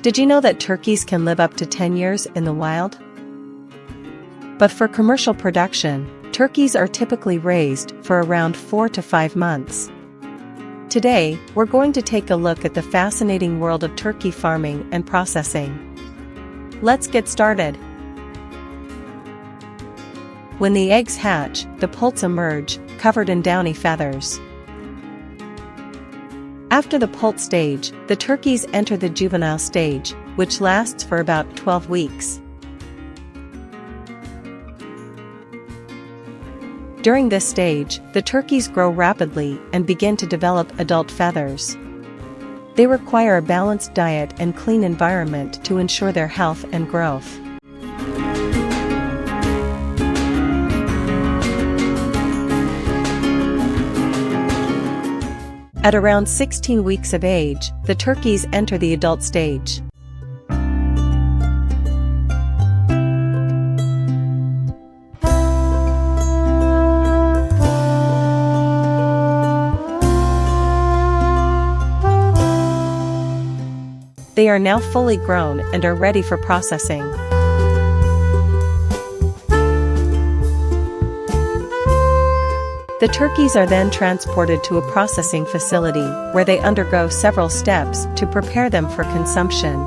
Did you know that turkeys can live up to 10 years in the wild? But for commercial production, turkeys are typically raised for around 4 to 5 months. Today, we're going to take a look at the fascinating world of turkey farming and processing. Let's get started. When the eggs hatch, the poults emerge, covered in downy feathers. After the poult stage, the turkeys enter the juvenile stage, which lasts for about 12 weeks. During this stage, the turkeys grow rapidly and begin to develop adult feathers. They require a balanced diet and clean environment to ensure their health and growth. At around 16 weeks of age, the turkeys enter the adult stage. They are now fully grown and are ready for processing. The turkeys are then transported to a processing facility where they undergo several steps to prepare them for consumption.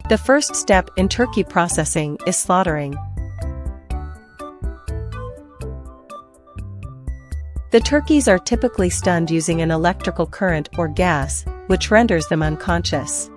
The first step in turkey processing is slaughtering. The turkeys are typically stunned using an electrical current or gas, which renders them unconscious.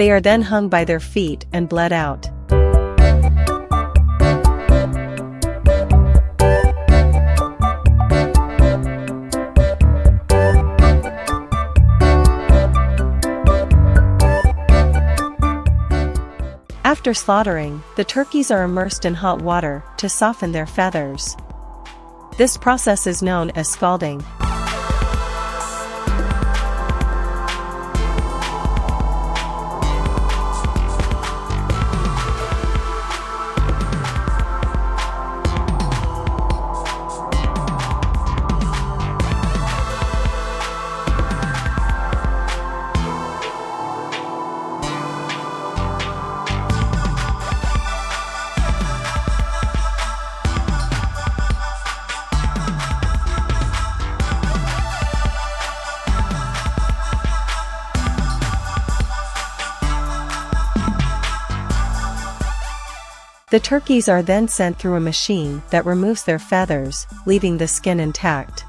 They are then hung by their feet and bled out. After slaughtering, the turkeys are immersed in hot water to soften their feathers. This process is known as scalding. The turkeys are then sent through a machine that removes their feathers, leaving the skin intact.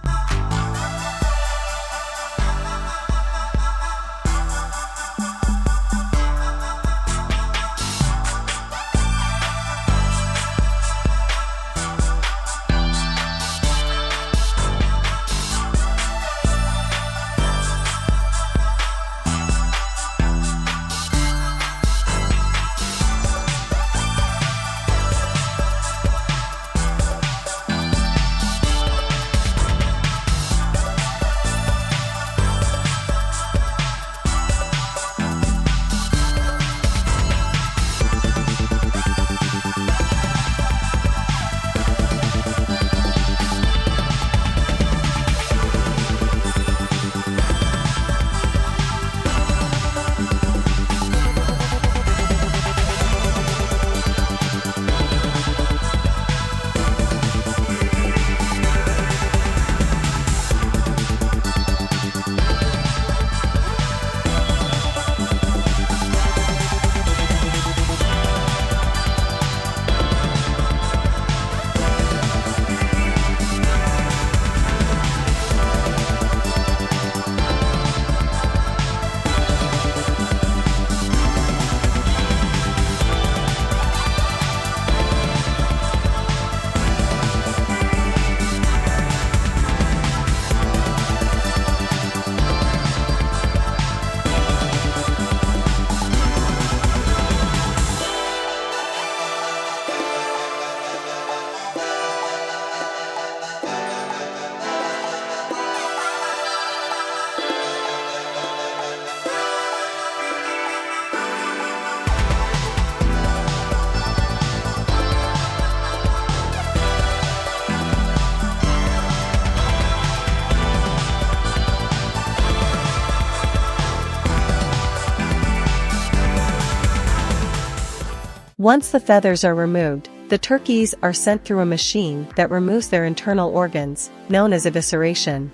Once the feathers are removed, the turkeys are sent through a machine that removes their internal organs, known as evisceration.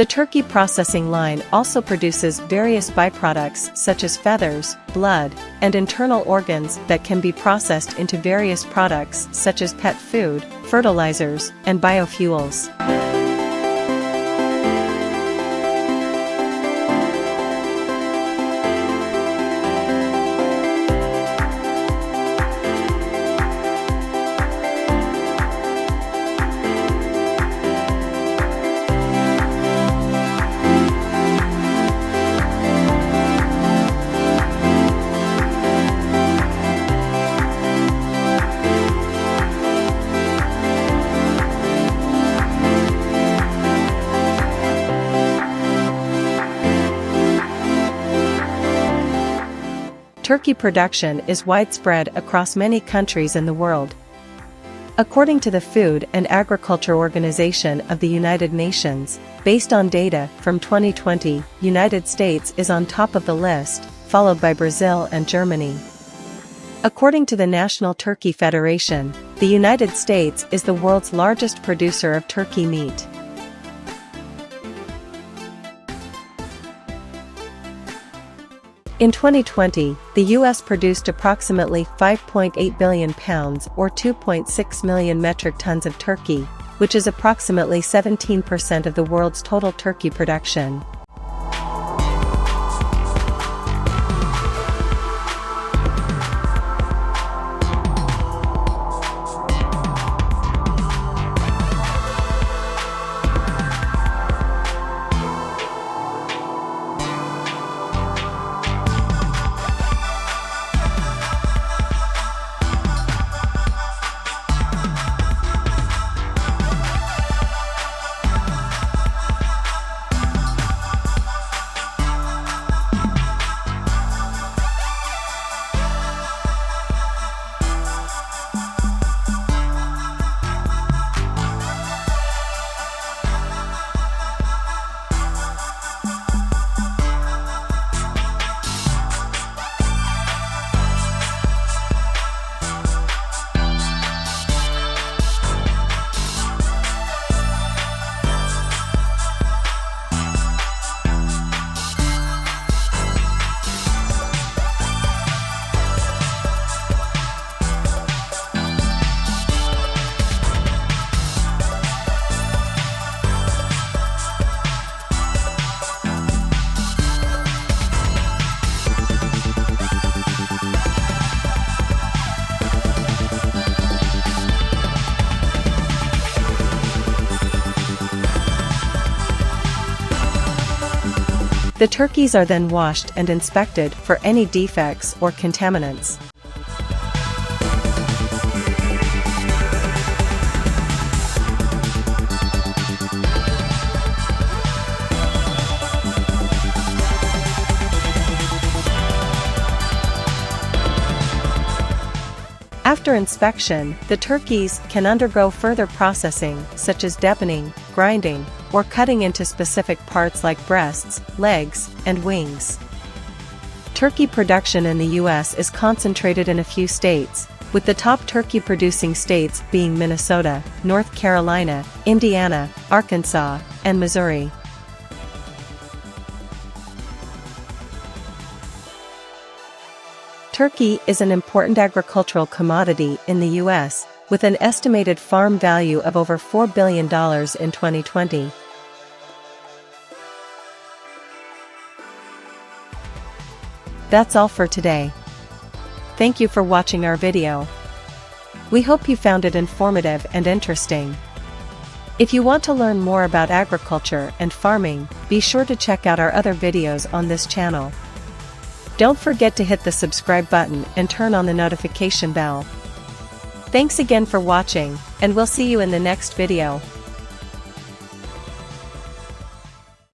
The turkey processing line also produces various byproducts such as feathers, blood, and internal organs that can be processed into various products such as pet food, fertilizers, and biofuels. Turkey production is widespread across many countries in the world. According to the Food and Agriculture Organization of the United Nations, based on data from 2020, United States is on top of the list, followed by Brazil and Germany. According to the National Turkey Federation, the United States is the world's largest producer of turkey meat. In 2020, the U.S. produced approximately 5.8 billion pounds or 2.6 million metric tons of turkey, which is approximately 17% of the world's total turkey production. The turkeys are then washed and inspected for any defects or contaminants. After inspection, the turkeys can undergo further processing such as deboning, grinding, or cutting into specific parts like breasts, legs, and wings. Turkey production in the U.S. is concentrated in a few states, with the top turkey-producing states being Minnesota, North Carolina, Indiana, Arkansas, and Missouri. Turkey is an important agricultural commodity in the U.S., with an estimated farm value of over $4 billion in 2020. That's all for today. Thank you for watching our video. We hope you found it informative and interesting. If you want to learn more about agriculture and farming, be sure to check out our other videos on this channel. Don't forget to hit the subscribe button and turn on the notification bell. Thanks again for watching, and we'll see you in the next video.